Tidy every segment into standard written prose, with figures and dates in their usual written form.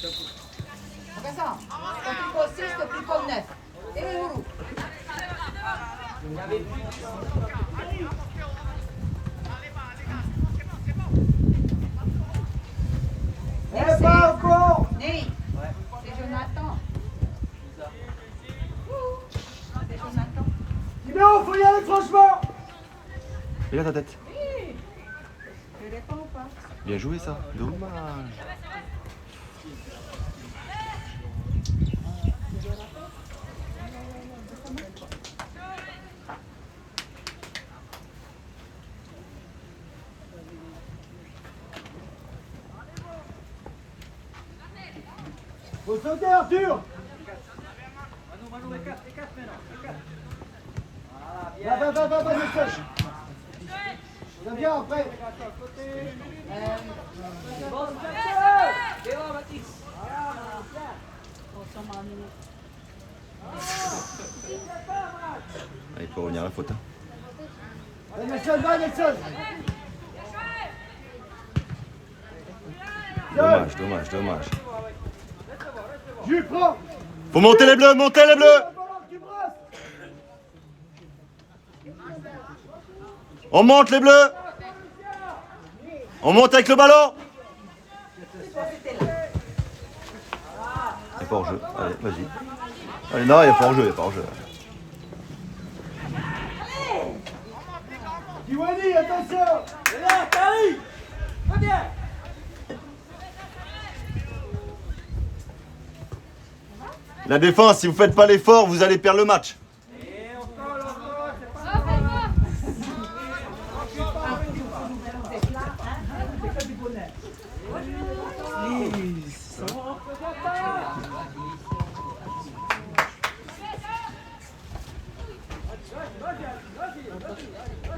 Vincent, quand tu poses 6, tu plus poses 9. Et les Ourou. Eh pas encore. Né, c'est Jonathan. C'est Jonathan. Numéro, faut y aller franchement. Regarde ta tête. Oui. Tu réponds ou pas? Bien joué ça. Dommage. Faut sauter Arthur. Manu, écarte maintenant, écarte. Va, Nelson. On bien après. Il peut revenir à la faute. Hein. Va Nelson. Dommage. Jules, prends. Faut monter les bleus, montez les bleus. On monte les bleus. On monte avec le ballon. Il n'y a pas hors-jeu. Allez, vas-y. Allez, non, il n'y a pas hors-jeu, Diwani, attention. Là, Kali. Reviens. La défense, si vous ne faites pas l'effort, vous allez perdre le match. Et encore, c'est pas grave.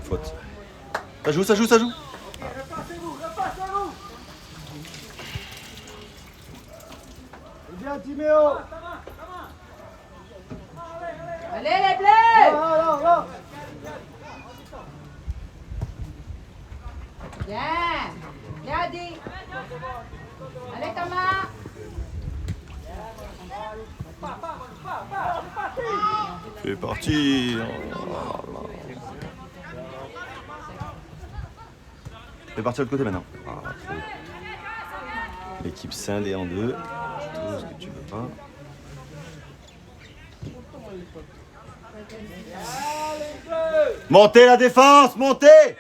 Faute. Ça joue. Repassez-vous. Bien Timéo. Allez les bleus. Là. Bien dit. Allez Thomas. C'est parti. C'est parti de l'autre côté maintenant. Trop. L'équipe scindée en deux. Tout ce que tu veux pas. Montez la défense, montez.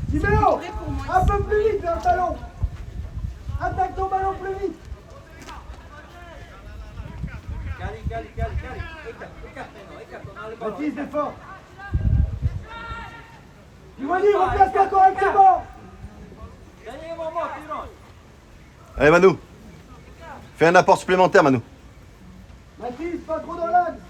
Timéo, un peu plus vite vers le ballon. Attaque ton ballon plus vite. Kali. Écarte maintenant, on a le ballon. Baptiste, défend. Diwani, replace-toi correctement. Dernier moment, Tiron. Allez Manu. Fais un apport supplémentaire Manu. Baptiste, pas trop dans l'axe.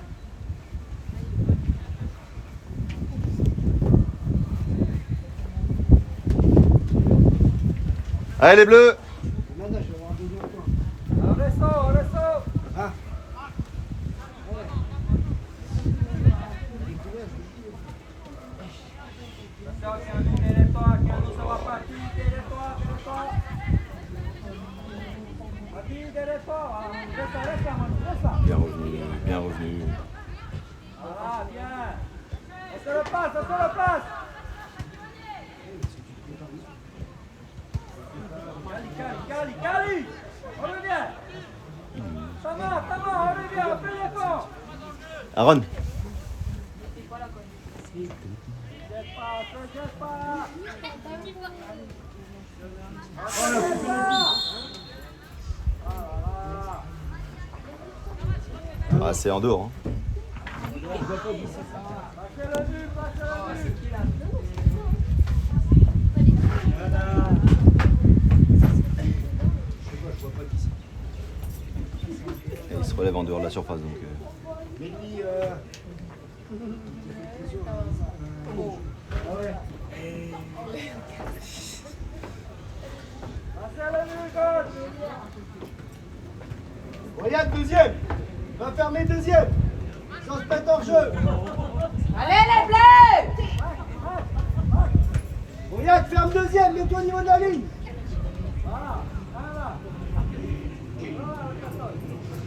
Allez les bleus. Maintenant, je vais avoir un deuxième point. On reste. Ah. Bien revenu. Voilà, bien. On se le passe. Kali. On revient. Thomas, on revient, on fait l'effort. Aaron. Jette pas. Ah, c'est en dehors. Hein. Et il se relève en dehors de la surface donc. Mais lui, Regarde, deuxième. Va fermer deuxième. Sans se mettre en jeu. Allez les bleus! Regarde, ferme deuxième. Mets-toi au niveau de la ligne.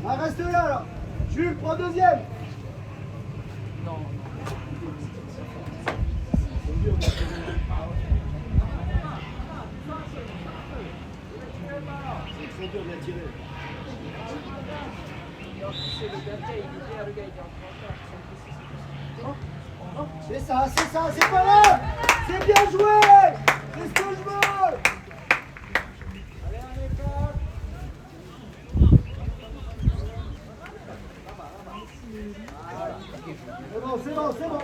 Ah, reste là, là. Jules, prends deuxième. C'est très dur de la tirer. C'est ça, c'est pas là. C'est bien joué. C'est ce que je veux. C'est bon.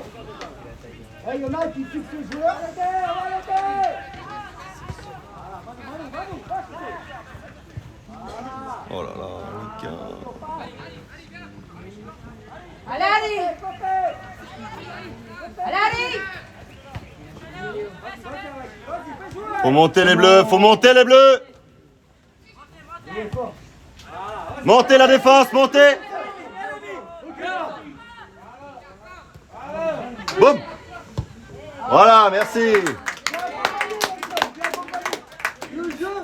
Il y en a qui fixent le joueur. Oh là là, Lucas. Allez, allez! Allez, allez! Faut monter les bleus, faut monter les bleus. Montez la défense, montez. Boum. Voilà, merci. Le jeu,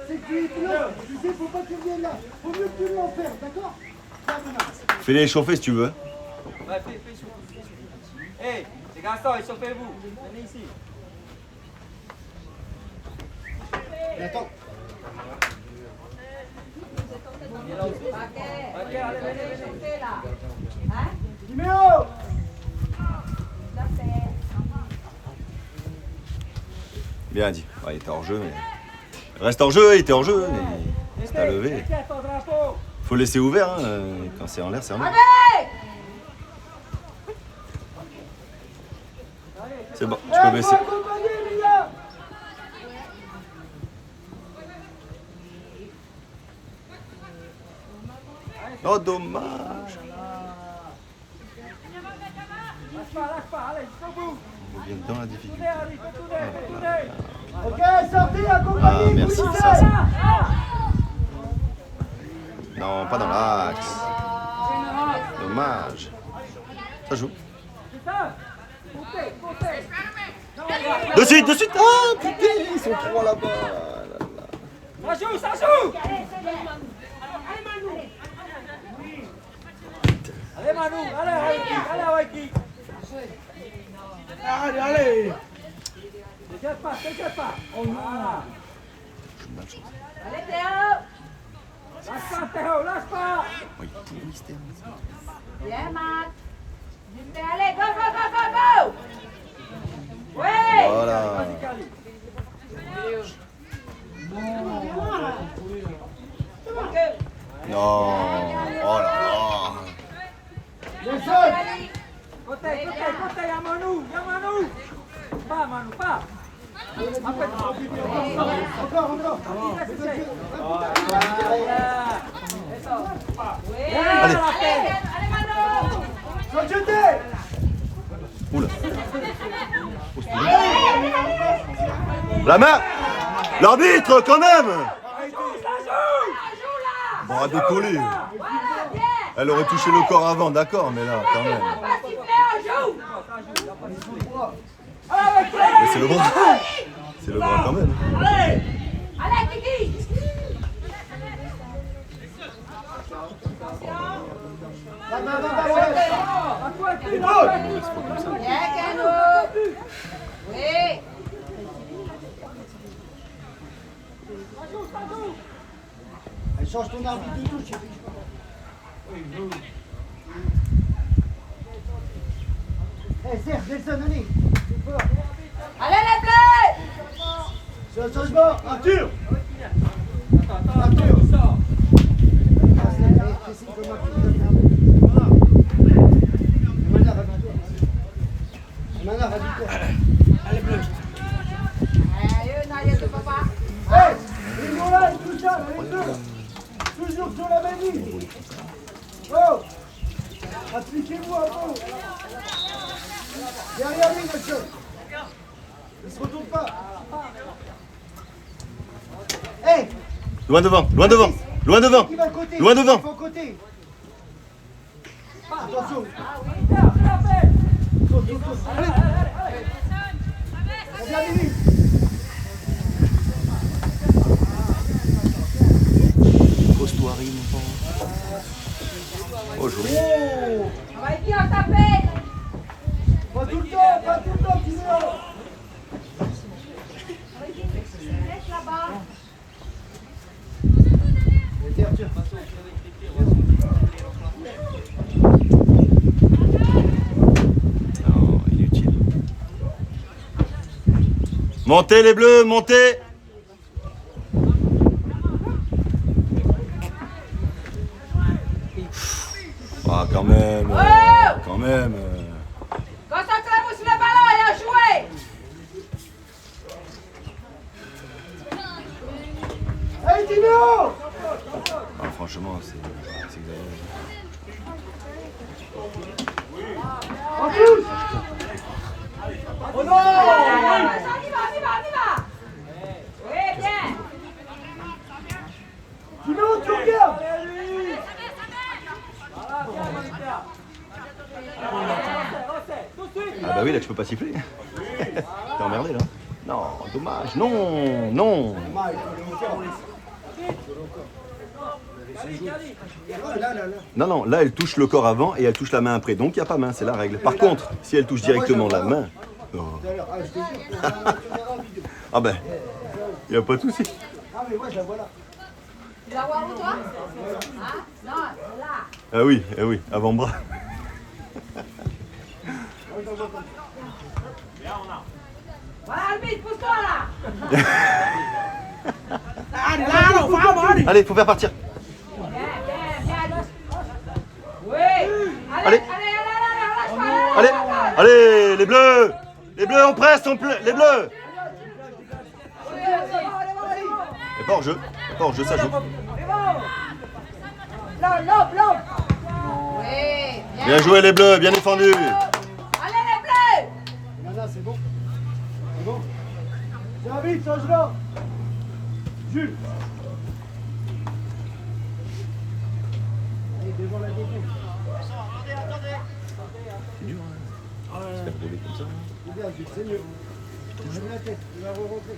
c'est que tu es là. Tu sais, faut pas que tu viennes là. Faut mieux que tu l'en faire, d'accord? Fais-les échauffer si tu veux. Ouais, fais chauffer. Hey, les garçons, échauffez-vous. Venez ici. Attends. Ok, allez, venez. Hein? Numéro. Bien dit. Ouais, il était hors jeu, mais. Reste hors jeu, il était hors jeu. C'est à lever. Faut laisser ouvert, hein. Quand c'est en l'air, c'est en l'air. Allez! C'est bon, tu peux baisser. Oh, dommage. Lâche pas, allez, jusqu'au bout. On revient dans la difficulté. Ok, sortez, accompagnez. Ah, merci, ça. Non, pas dans l'axe. Dommage. Ça joue. De suite. Ah, putain, ils sont trois là-bas. Ça joue. Allez Manu, allez Waiki. Allez. T'inquiète pas. Voilà. Allez Théo! Lâche pas Théo, lâche pas. Oh, il pourrit, ce terme. Bien Matt! Allez, go! Oui! Voilà. Vas-y Kali. Non. Oh là là. Descends. Côté, y'a Manu. Pas Manu, pas. Après, Encore. Allez. Allez Mano! Société. Oula. La main. L'arbitre, quand même. Bon, à décoller. Voilà, bien! Elle aurait touché le corps avant, d'accord, mais là, quand même. Pas siffler, on joue! Mais c'est le bras. C'est le bras quand même. Allez, Kiki! Bien, Cano! Oui! Elle change ton arbitre de touche. Serge, Nelson, allez. Allez les bleus! C'est un changement. Arthur. Attends, sors. Allez, bleu. Allez, papa! Hey, ils sont là, ils touchent là, les deux. Toujours sur la même ligne. Oh, appliquez-vous un peu. Derrière lui, monsieur. Il se retourne pas. Hey, Loin devant. Loin devant. Qui va de côté. Loin devant. Il faut côté. Attention. Saute, saute, saute. Allez. On vient minute. Pose-toi, Harry, mon enfant. Oh, joli. Oh. On va essayer de taper. Pas tout le temps, Timéo. Laisse là-bas. Tiens, tiens. Non, inutile. Montez les bleus, montez. Ah, quand même. Quand même. Concentrez-vous sur le ballon et à jouer. Hey, Timéo. Ah, franchement, c'est exagéré. En touche. Oh non. On y va. Oui, bien. Timéo, tu regardes. Ah bah oui, là, tu peux pas siffler. T'es emmerdé, là. Non, dommage. Non, non. Non, non, là, elle touche le corps avant et elle touche la main après. Donc, il n'y a pas main, c'est la règle. Par contre, si elle touche directement la main... Oh. Ah ben, il n'y a pas de souci. Ah mais moi je la vois là. Tu la vois où, toi? Hein? Non, là. Ah oui, avant-bras. Voilà, Albite, pousse-toi là. Allez, faut faire partir. Bien. Oui. Allez. Allez. Allez, les bleus. Les bleus, on presse, les bleus. Et pas hors jeu. Pas hors jeu, ça joue. L'homme. Oui. Bien joué, les bleus, bien défendu. Allez, les bleus. Nana, c'est bon. C'est bon. Tiens vite, change là. Jules. Allez, devant la défense. C'est dur, hein. Se faire voler comme ça. C'est bien, Jules, c'est mieux. Lève la tête, il va re-rentrer.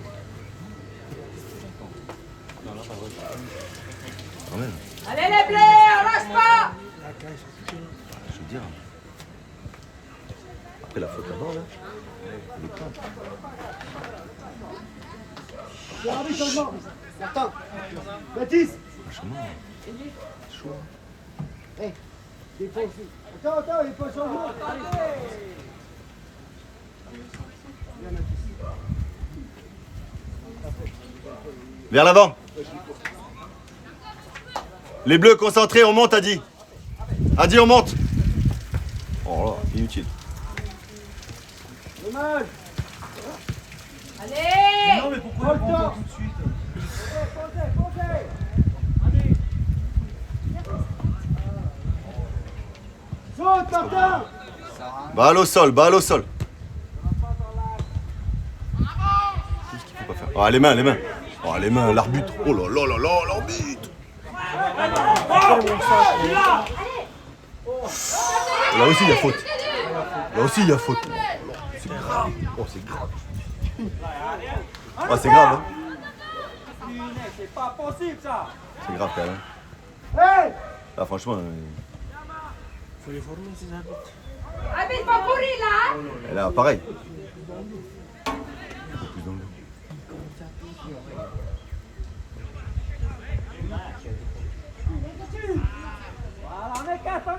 Quand même. Allez, les bleus, on lâche pas. Je veux dire. Après la faute là-bas, là. Il est crainte. C'est arbitre, changement. Martin. Baptiste. Franchement. Chaud. Hey, défense. Attends, il faut changer. Vers l'avant. Les bleus concentrés, on monte, Adi. Adi, on monte. Oh là, inutile. Dommage. Allez. Non, mais pourquoi le temps tout de suite? Posez. Saute, Martin. Balle au sol, balle au sol. Qu'est-ce qu'il faut pas faire? Ah, les mains. Oh, les mains, l'arbitre. Oh là là là là, l'arbitre. Là aussi, il y a faute. C'est grave. Oh, c'est grave. Ah, c'est grave, hein. C'est pas possible ça. C'est grave, quand même. Hey. Là, franchement, Albite, pas pourri là. et là, pareil. Un peu plus dans le- Voilà, on est quatre.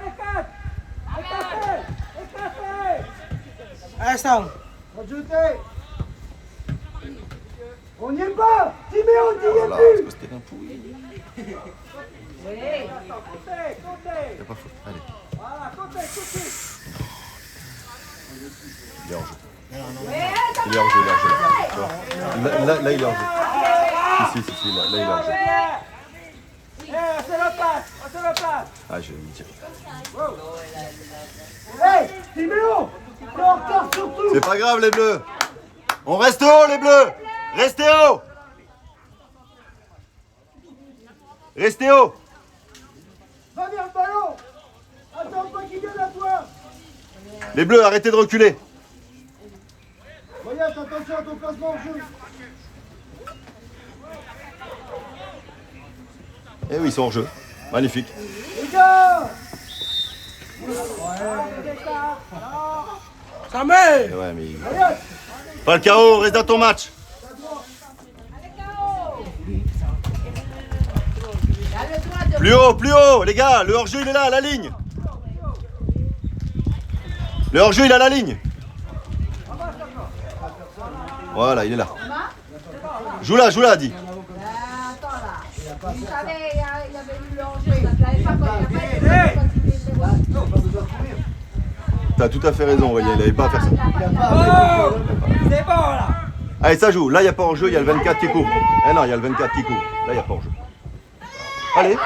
Instant. Rejeté. On n'y est pas. Timéo, on n'y est Voilà, plus. c'est parce que c'était un pourri. Oui. Il a pas faute. Allez, Voilà, côté. il est hors jeu. Oui, Il est hors jeu. Tu vois. Là, il est hors jeu. Si, là, il est hors jeu. On se repasse. Ah, je vais le dire. Hey, Timéo. T'es en retard surtout. C'est pas grave, les bleus. On reste haut, les bleus. Restez haut. Restez haut. Va vers le ballon. Attends pas qu'il vienne à toi. Les bleus, arrêtez de reculer. Voyage, attention à ton placement en jeu. Eh oui, ils sont hors jeu. Magnifique. Les gars. Ça met. Eh ouais, mais... Voyage. Falcao, reste dans ton match. Il a le droit de... Plus haut, les gars. Le hors-jeu, il est là, à la ligne. Le hors-jeu, il est à la ligne. Voilà, il est là. Joue là, Adi. Attends là. Il savait, il avait eu le enjeu. Il n'avait pas continué de voir. T'as tout à fait raison, Aurélien, il n'avait pas à faire ça. Oh, c'est bon là. Allez, ça joue. Là, il n'y a pas hors-jeu, il y a le 24 qui court. Eh non, il y a le 24 qui court. Là, il n'y a pas hors-jeu. Allez.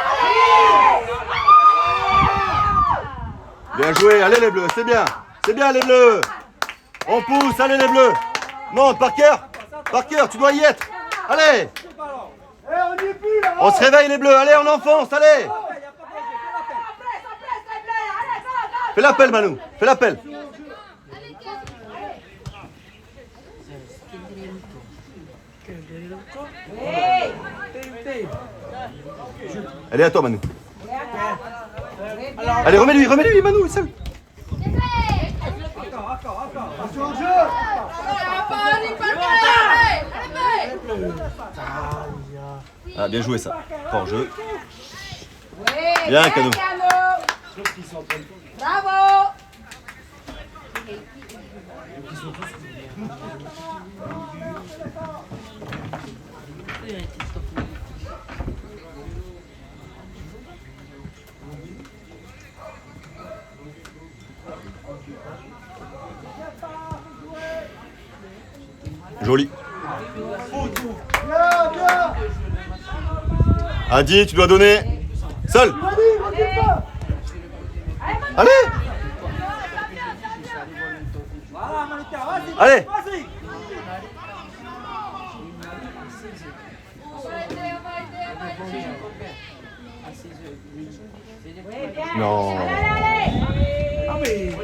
Bien joué, allez les bleus, c'est bien. C'est bien les bleus. On pousse, allez les bleus. Monte, Parker, tu dois y être. Allez. Eh, on n'y est plus là. On se réveille les bleus, allez, on enfonce, allez. Fais l'appel, Manu, fais l'appel. Elle est à toi, Manu. Allez, remets-lui, Manu, seul. Attention en jeu. Ah, bien joué ça. Pas en jeu. Oui, Bien, Cano. Bravo. Joli. Bien, bien. Adi, tu dois donner. Seul. Vas-y, recule pas. Allez. Voilà, Malika, vas-y. Allez. Vas-y. Non. Allez.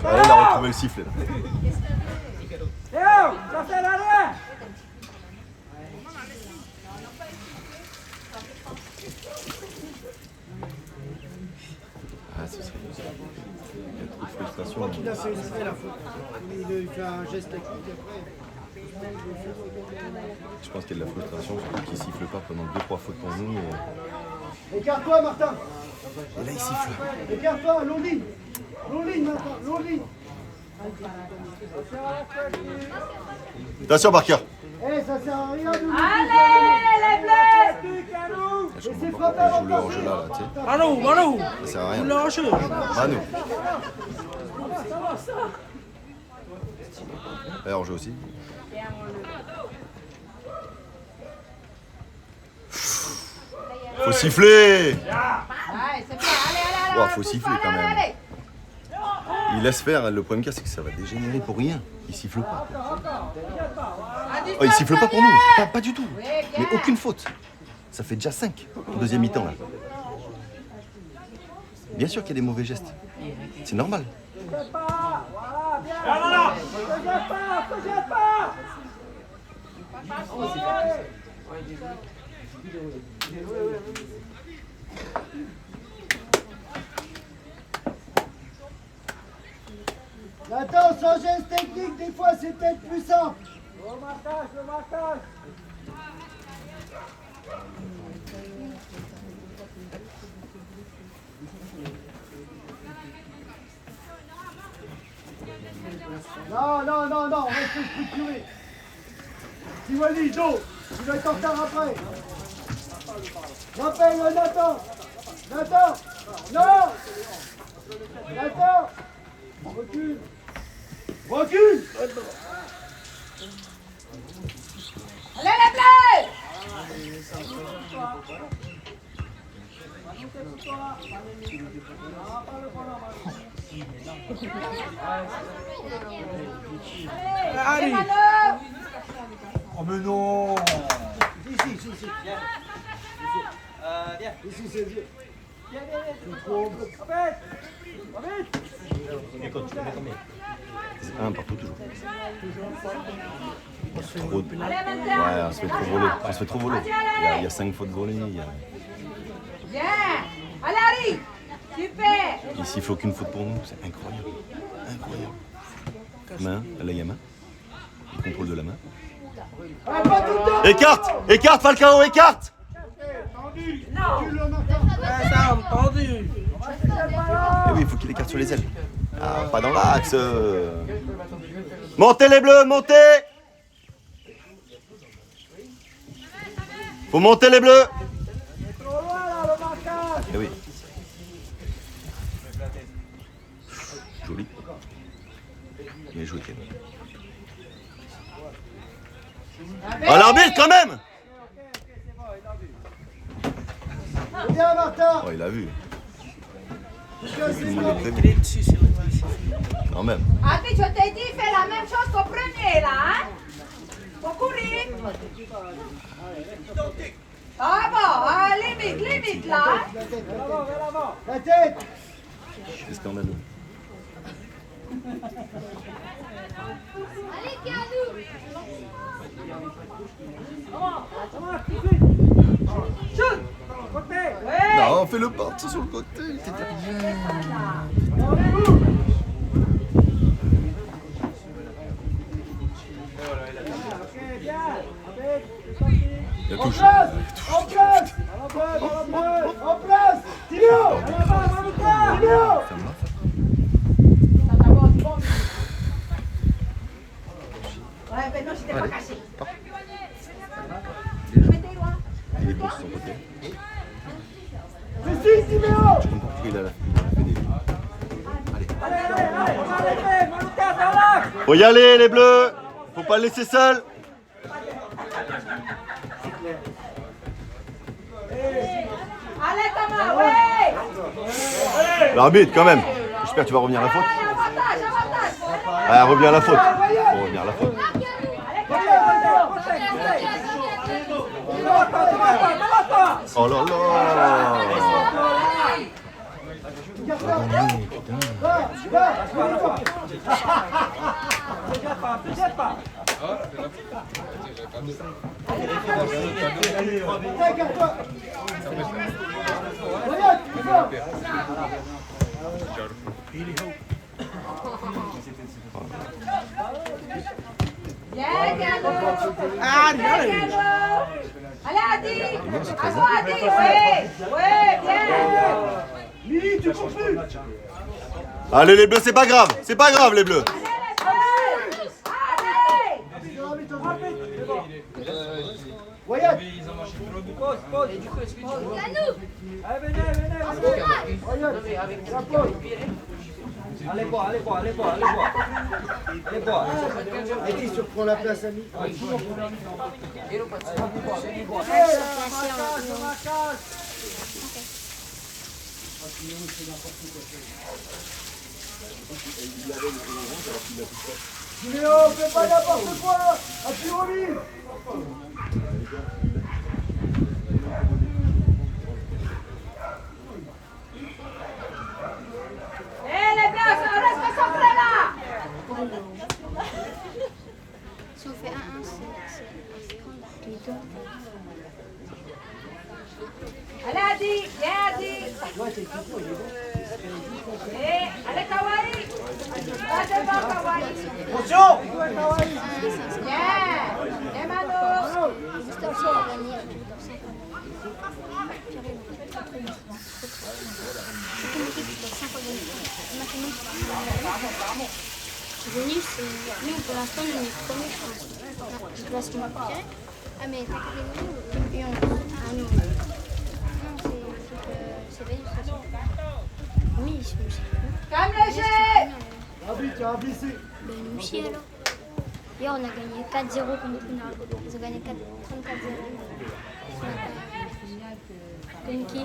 Allez, il a retrouvé le sifflet. Là. Théo, ça fait l'arrêt. Ah, ce serait... Il y a trop de frustration. Il a fait exprès la faute. Il fait un geste technique après. Je pense qu'il y a de la frustration, surtout qu'il ne siffle pas pendant 2-3 fautes pour nous. Écarte-toi, Martin. Et là, il siffle. Écarte-toi, long ligne. Long ligne, Martin, long ligne. Attention, Parker. Eh, ça sert à rien de nous. Allez, les bleus. Je comprends pas pourquoi il joue le hors-jeu là, tu sais. Manu. Ça sert à rien. Le hors-jeu. Manu. Et hors-jeu aussi. Faut siffler. Ouais, c'est bien. Allez. Ouais, faut siffler quand même. Il laisse faire, le problème qu'il y a, c'est que ça va dégénérer pour rien. Il siffle pas. Oh, il siffle pas pour nous, pas du tout. Mais aucune faute. Ça fait déjà 5 en deuxième mi-temps là. Bien sûr qu'il y a des mauvais gestes. C'est normal. Attends, sans geste technique, des fois c'est peut-être plus simple. Le marquage. Non, on reste structuré. Siwali, dos, tu vas être en retard après. Rappelle, Nathan. Non. Nathan. Recule. Allez, les bleus. Allez, Manu. Oh mais non. Si. Viens. Ici, c'est vieux. Viens, viens, viens. Un partout toujours. Trop... Allez, Ouais, maintenant. on se fait trop voler. On se fait trop voler. Il y a 5 fautes volées. Bien. Allez, Harry. Super. Il siffle aucune faute pour nous. C'est incroyable. Incroyable. Main, la main. Le contrôle de la main. Ah, pas tout le temps. Écarte! Écarte, Falcao, écarte! Non. Eh oui, il faut qu'il écarte sur les ailes. Ah, pas dans l'axe. Montez les bleus, montez! Faut monter les bleus! Trop loin, là, le marquage. Eh oui. Joli. Bien joué, Ken. Ah, l'arbitre, quand même! Viens, Martin. Oh, il a vu. Jusqu'à Tout le 6 monde ans. est prévenu. Quand même. Attends, je t'ai dit, fais la même chose qu'au premier, là, hein? Faut courir. Ah bon, limite, là. Hein? La tête. C'est scandaleux. Ouais. Non, fais le parti sur le côté. Il a En touché. place. En place. En place. Tino. Tino. Ça d'abord du bon. Ouais, ben non, je t'ai pas caché. Mettez loin. Il est bon sur son côté. C'est 6, Tino. Je comprends pourquoi il a fait des... Faut y aller, les bleus. Faut pas le laisser seul. Allez, Thomas, ouais. L'arbitre, quand même. J'espère que tu vas revenir à la faute. Avantage. Ah, reviens à la faute. Faut revenir à la faute. Oh là là. Allez, Adi. À toi, Adi, ouais, bien. Lily, tu cours plus. Allez, les bleus, c'est pas grave. C'est pas grave, les bleus. Wyatt. Pause, pause. Allez, venez. Wyatt. La pause. Allez boire. Eddie, tu reprends la place, ami. Léo, fais pas n'importe quoi. Appuie au lit. Les bleus, reste centré là. Si on fait 1-1, c'est les deux. Allez, Adi, viens, Adi. Allez, Kawari. Va devant, Kawari. Attention. Bien. Et Mano. Juste aussi, on va gagner. C'est compliqué, tu dois 5 fois gagner. Maintenant, Venus, nous pour l'instant, on est premier, je pense. Du classement. Ah, mais t'as que les nous, ah non. Non, c'est Venus. Oui, c'est Venus. Calme le jeu. Arbitre, tu as glissé. Ben, nous aussi alors. Hier, on a gagné 4-0 contre Pinard. Ils ont gagné 34-0. Gagné qui? JT.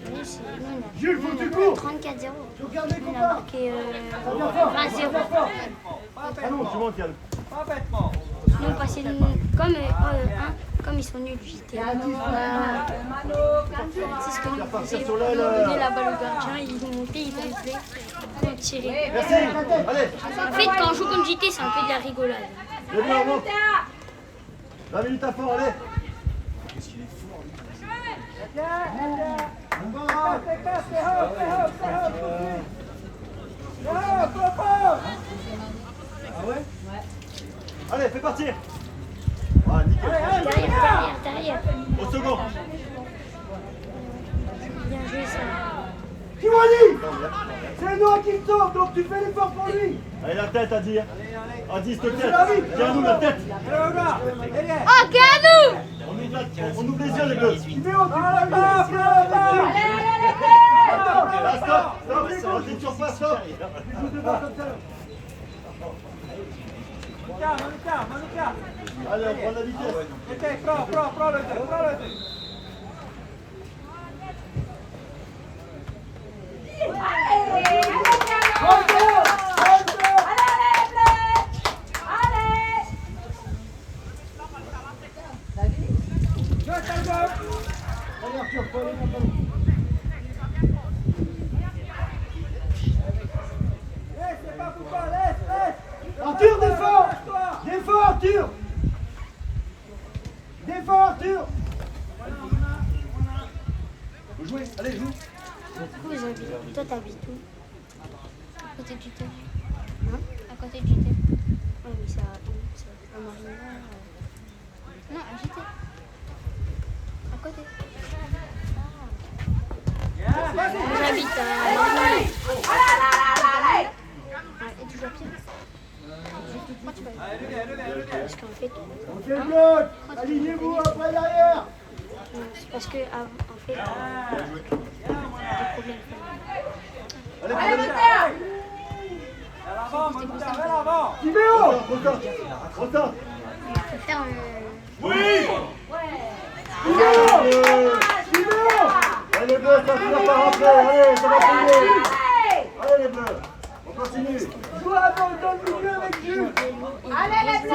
Oui, c'est nous, Jules, faut que tu cours. 34-0. Tu regardes les On a copains. marqué 20-0. Ah non, tu montes, Yann. Pas bêtement. Non, ils ont passé comme ils sont nuls, j'étais là. C'est ce que nous faisions. Ils ont donné la balle au gardien, ils ont monté, ils driblaient, ils ont tiré. Merci. Allez. En fait, quand on joue comme JT, c'est un peu de la rigolade. Le blanc, monte. 20 minutes à fond, allez. Allez, fais partir. Ah, nickel. Derrière. Au second. Bien joué ça. Kiwani, c'est Noah qui te sauve, donc tu fais l'effort pour lui. Allez, la tête, Adi. Adi, s'il te plaît. Viens-nous, la tête. Ok, à nous. On ouvre les yeux, les bleus. Stop. Une surface, stop. Allez, on prend la vitesse. Prends le deux. Arthur, défends. Arthur. Défends, Arthur. Vous jouez, allez, joue. Toi, t'habites où? À côté du thé. Hein? À côté du thé. Oui, mais c'est à Marina. Non, à JT. À côté. J'habite à Marina. Et toujours pied. Pourquoi tu vas y Parce qu'en fait... On fait le bloc. Alignez-vous après derrière. C'est parce que, en fait, des problèmes. Allez, À l'avant. Timéo. Retard. Il faut faire le... Oui. Timéo. Allez, les bleus, ça finira par rentrer. Allez, ça va finir. Allez, les bleus. On continue. Joue dans le milieu avec Jules. Allez les bleus.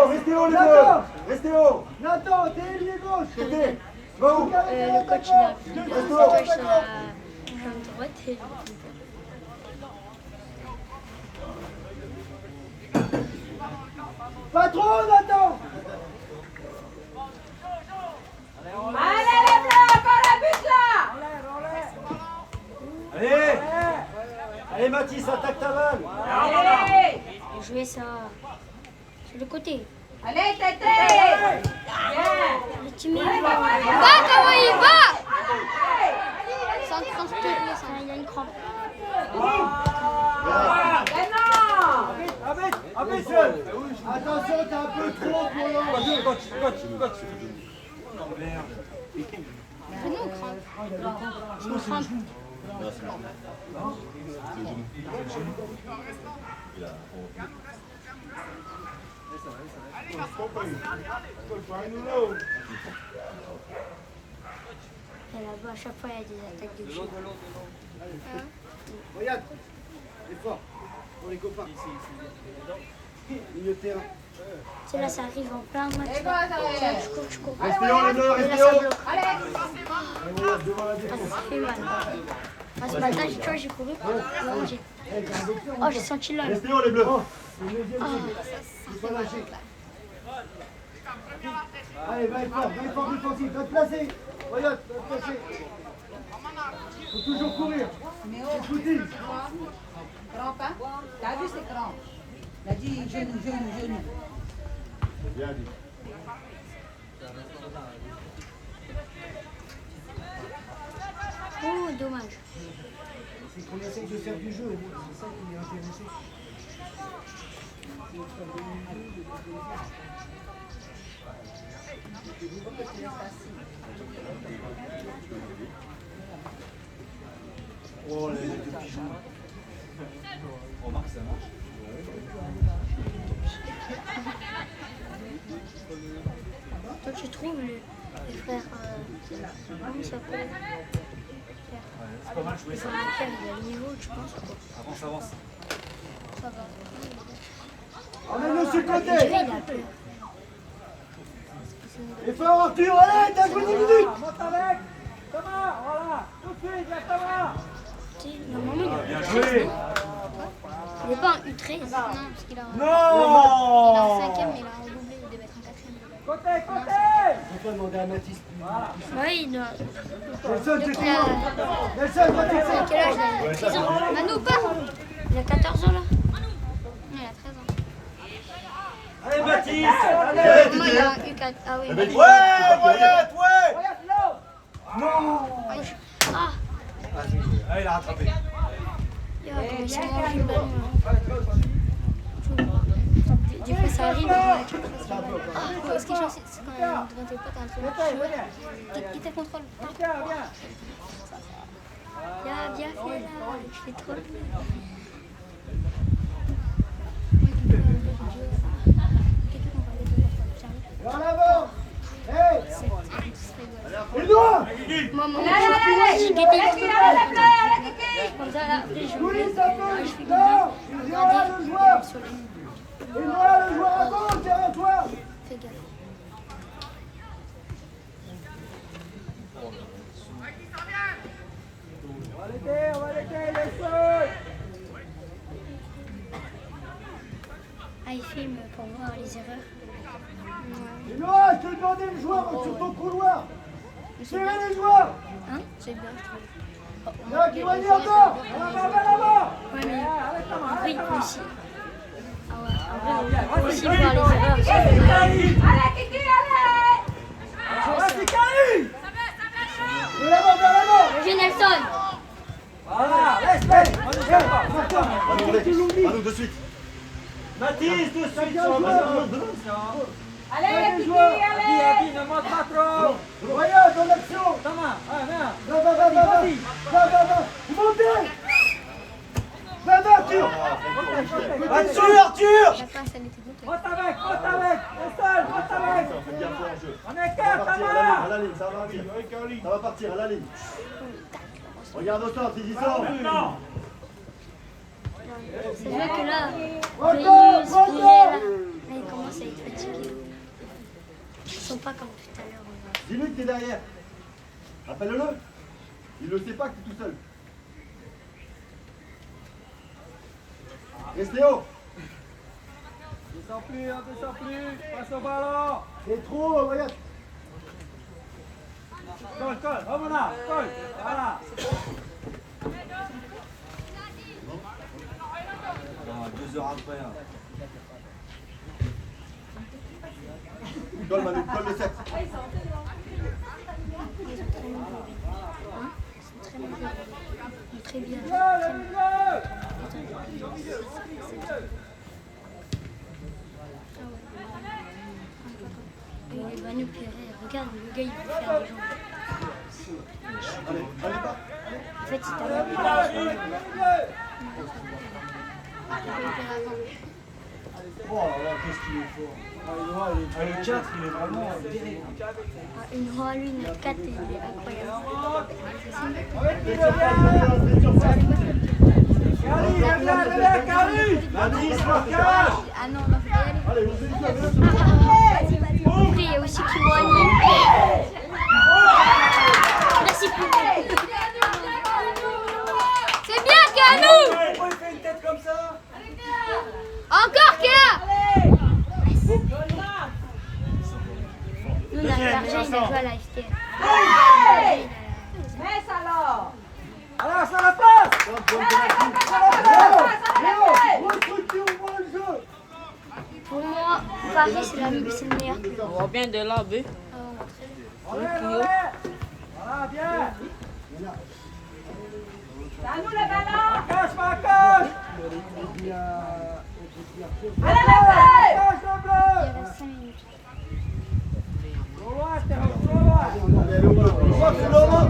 Restez haut, les bleus. Restez haut. Nathan, t'es ailier gauche. Restez. Va où? Le coach, il a gauche sur la jambe droite et Pas trop, Nathan. Allez les bleus, encore le but là. Allez, Mathis, attaque ta balle. Allez. jouer ça sur le côté. Allez, Tété. Le timide. Va, comment il va? Sans transpirer, il a une crampe. Attention, t'es un peu trop pour l'enjeu. Coach. Fais-nous une crampe. C'est une crampe. Et là-bas, à chaque fois, il y a des attaques de chien. Regarde, effort pour les copains. Milieu de terrain. Tu sais, là, ça arrive en plein match. Et voilà, ça Je cours. Restez haut, les bleus, Et là, restez ça haut. bloque. Allez. Et voilà, devant la Ah, défense. ça fait mal. Ah, ce matin, tu vois, j'ai couru. Oh, j'ai senti là. Restez haut, les bleus. Ah. C'est pas lâché. Allez, va effort défensif, va te placer. Regarde, va te placer. Faut toujours courir. C'est foutu. Crampe, hein? T'as vu ces crampes? Il a dit genou. Bien dit. Oh, dommage. C'est qu'on essaye de faire du jeu, c'est ça qui est intéressant. Oh, les deux pigeons. Remarque, ça marche. Toi, tu trouves les frères. Comment il s'appelle? C'est pas mal joué ça. Pierre, il a le niveau, je pense. Avance. Ça va. Emmène-le sur le Je dirais, côté. il a peur. Effort Arthur, allez, t'as joué 10 minutes. Monte avec. Thomas, voilà. Tout de suite, viens Thomas. Normalement, il Bien joué. n'est pas en U13. Non, parce qu'il a il est Non. en 5ème, mais il a redoublé, il devait être en 4ème. Côté, côté. On peut demander à Mathis. Oui, il doit. Nelson, tu Donc, il a. Nelson, va Il a quel âge là? Il a 13 ans. Manu, pas. Il a 14 ans là. Non, il a 13 ans. Allez, Baptiste. Normalement, il a un U4. Ah oui. Vas-y. Ouais, Wyatt, ouais. Regarde là. Non. Ah, Ah, il a rattrapé. il s'est mangé le ballon là. Des fois ça arrive. Ce qui est chiant, c'est quand devant tes potes, t'as un truc chaud. Quitte le contrôle. Viens, viens. Il a bien fait là. Je fais trop. En avant. Hey. Il doit. Moi, j'ai guetté comme ça là. Après, je Louis, me ça peut. Non. Il y aura le joueur. Il y aura le joueur à gauche derrière toi. Fais gaffe. On va l'éteindre, les feux. Ah, il filme pour voir les erreurs. Il doit. Je te demandais le joueur sur ton couloir. Serrez les joueurs. Hein? C'est bien, je trouve. Là, qui va y encore. Ouais, mais après, il peut aussi. Ah ouais, après, il peut aussi voir les erreurs. Allez, Kiki, allez! De l'avant, de l'avant. J'ai Nelson! Voilà, laisse. On est sympa. Manu, de suite. Mathis, tout de suite. Allez, Kiki, Adi, allez! ne monte pas trop. Voyage dans l'action. Thomas, viens. Va. Montez. Va, Arthur. Va dessus, Arthur. La passe, elle était bonne. Monte avec. Les seuls, monte avec. Faites gaffe au jeu. On est Ça va 4, partir Thomas. à la ligne, ça va partir. Ça va partir à la ligne. Regarde au centre, il y sort. C'est vrai que là, Retour, Vénus, Piré, là, il commence à être fatigué. Ils sont pas comme tout à l'heure. Dis-lui que t'es derrière. Appelle-le. Il ne sait pas que t'es tout seul. Restez haut. Descends plus. Passe au ballon. C'est trop, Wyatt. Colle. Romana, colle. Voilà. 2 heures après. Colle, Manu, colle le 7. Ils sont très mauvais. Ils sont très bien. Et Manu Piré, regarde, le gars il peut faire les jambes. Allez, pas. En fait, il t'a Oh là, qu'est-ce qu'il est fort. Le 4, il est vraiment terrible. une roi lui, une 4 et il est incroyable. Ah non, on va y aller. Allez, vous êtes Après, il y a aussi Kimwani. Merci beaucoup. C'est bien, Kéanou. Pourquoi il fait une tête comme ça? Encore Kéa. Nous, on a regardé, il a joué à la FTL. Allez! Mets alors! Alors, sur la place. Restructure moi le jeu. Pour moi, Paris, c'est le meilleur club. On voit bien de là, B. Voilà, bien. C'est à nous le ballon! Cache, ma coche. Allez, allez! Cache le bleu. Il reste 5 minutes. Trop loin, Stéphane, trop loin. Allez, allez, au bleu. On voit que c'est normal.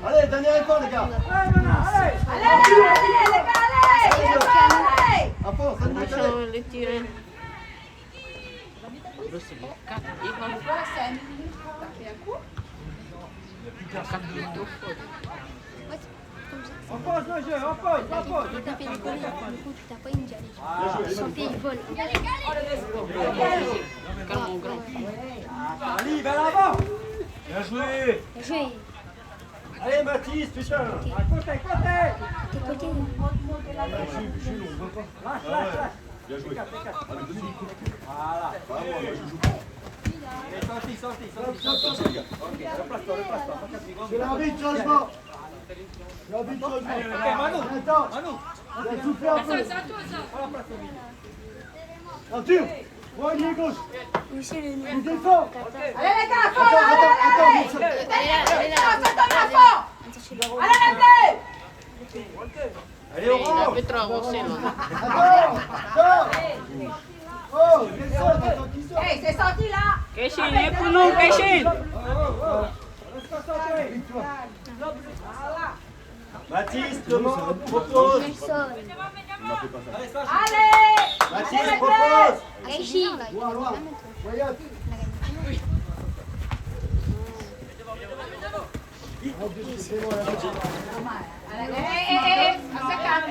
Allez, dernier effort, les gars. Allez, maintenant, allez. Allez, les gars, allez! Allez! À fond, ça nous On allez. change les tirés. Là, c'est bon. 4. Il va nous Voilà, c'est à minute. T'as fait un coup? faire 4 minutes au fond. Ouais, comme ça. On pose le jeu, on pose. Il tapait les collés, du coup, tu tapes pas une dialecte. Son pied, il vole. Calme mon grand. Allez, vers l'avant. Bien joué. Bien joué. Allez, Mathis, putain. À côté, côté. T'es côté. Jules, on voit pas. Lâche. Bien joué. Voilà. Et sorti. Ok, replace-toi. C'est l'arbitre, changement. L'arbitre, changement. Ok, Manu. Attends, Manu. il a soufflé un peu. Arthur, poignet gauche. Monsieur le Il défend. Allez les gars, fort Attends, là, attends. Elle est là. ça donne la fort. Allez les bleus. Allez, Il a Orange. fait traverser là. Attends. Oh, descends, attends qu'il sorte. Hey, c'est sorti là. Keshin, il est pour nous, Keshin. Reste concentré. Mathis, demande, propose. Nelson. Allez, Sacha. Allez. Mathis, propose. Aichi. Loin, loin. Voyage. Hey, on se calme.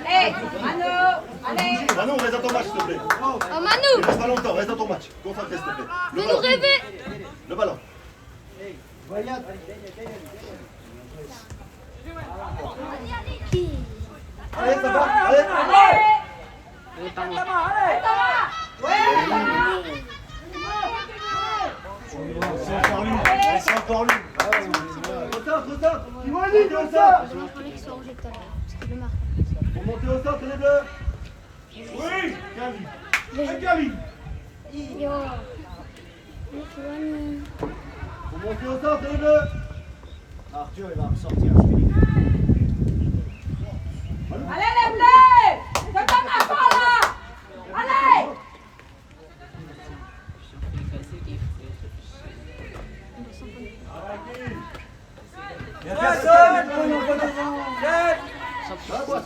Hey, Manu, allez. Manu, reste dans ton match, s'il te plaît. Oh, Il Manu. reste pas longtemps, reste dans ton match. Concentré, s'il te plaît. Le Fais-nous ballon. rêver. Le ballon. Voyage. Qui? Allez, ça va. Allez. Allez, allez. C'est encore lui. Retard. Ils vont aller comme ça. Je pense qu'il soit rouge tout à l'heure. Parce qu'il le marque. Pour monter au centre, les bleus. Oui. Gavi. Yo. Antoine. Pour monter au centre, les bleus. Arthur, il va ressortir. Allez les bleus. Ça donne la fort là. Allez. Il y a personne.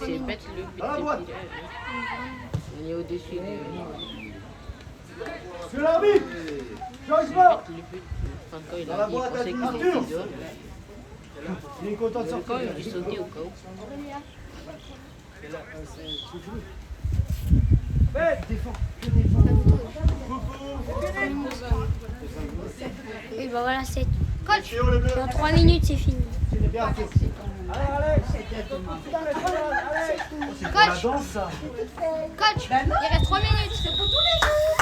C'est bête le but. Dans la boîte. On est au-dessus de C'est l'arbitre. Changement. le but. Franco, il Dans la a dit boîte, qu'il pensait qu'il Arthur. était dehors. Il est content de sortir. Quand il est sauté au cas où. Oui, bah voilà, c'est. Coach, Théo, les bleus. dans 3 minutes, c'est fini. C'est bien, Arthur. Coach, Danse, ça. coach, il reste 3 minutes. C'est pour tous les jours.